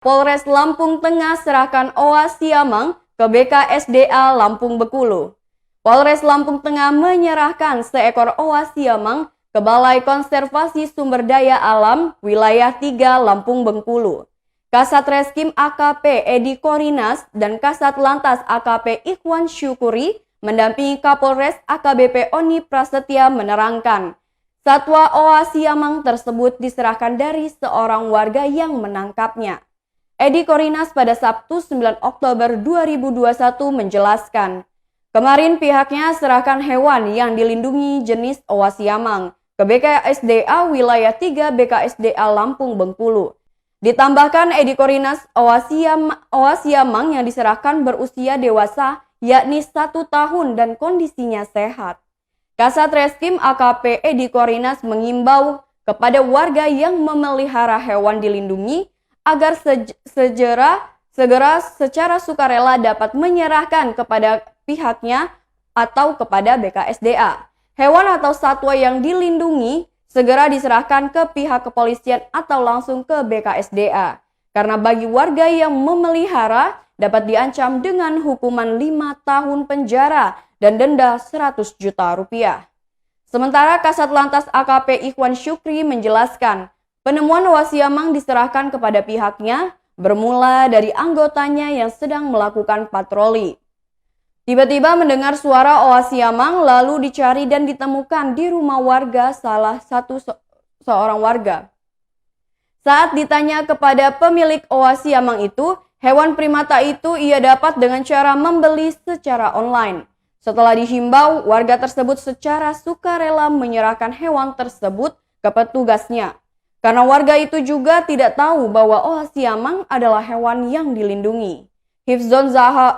Polres Lampung Tengah serahkan OA Siamang ke BKSDA Lampung Bengkulu. Polres Lampung Tengah menyerahkan seekor OA Siamang ke Balai Konservasi Sumber Daya Alam Wilayah 3 Lampung Bengkulu. Kasat Reskrim AKP Edi Korinas dan Kasat Lantas AKP Ikhwan Syukuri mendampingi Kapolres AKBP Oni Prasetya menerangkan, satwa OA Siamang tersebut diserahkan dari seorang warga yang menangkapnya. Edi Korinas pada Sabtu 9 Oktober 2021 menjelaskan, kemarin pihaknya serahkan hewan yang dilindungi jenis OA Siamang ke BKSDA Wilayah 3 BKSDA Lampung Bengkulu. Ditambahkan Edi Korinas, OA Siamang yang diserahkan berusia dewasa yakni 1 tahun dan kondisinya sehat. Kasat Reskrim AKP Edi Korinas mengimbau kepada warga yang memelihara hewan dilindungi agar segera secara sukarela dapat menyerahkan kepada pihaknya atau kepada BKSDA. Hewan atau satwa yang dilindungi segera diserahkan ke pihak kepolisian atau langsung ke BKSDA. Karena bagi warga yang memelihara dapat diancam dengan hukuman 5 tahun penjara dan denda 100 juta rupiah. Sementara Kasat Lantas AKP Ikhwan Syukri menjelaskan, penemuan OA Siamang diserahkan kepada pihaknya bermula dari anggotanya yang sedang melakukan patroli. Tiba-tiba mendengar suara OA Siamang lalu dicari dan ditemukan di rumah warga seorang warga. Saat ditanya kepada pemilik OA Siamang itu, hewan primata itu ia dapat dengan cara membeli secara online. Setelah dihimbau, warga tersebut secara sukarela menyerahkan hewan tersebut ke petugasnya. Karena warga itu juga tidak tahu bahwa OA Siamang adalah hewan yang dilindungi. Hifzon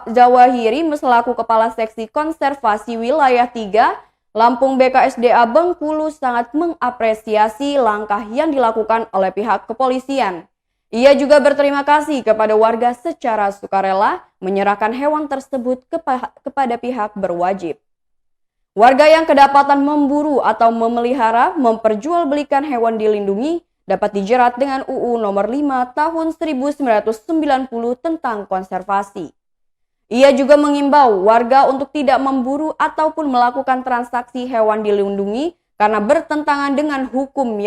Zawahiri selaku Kepala Seksi Konservasi Wilayah 3 Lampung BKSDA Bengkulu sangat mengapresiasi langkah yang dilakukan oleh pihak kepolisian. Ia juga berterima kasih kepada warga secara sukarela menyerahkan hewan tersebut kepada pihak berwajib. Warga yang kedapatan memburu atau memelihara, memperjualbelikan hewan dilindungi dapat dijerat dengan UU Nomor 5 Tahun 1990 tentang konservasi. Ia juga mengimbau warga untuk tidak memburu ataupun melakukan transaksi hewan dilindungi karena bertentangan dengan hukum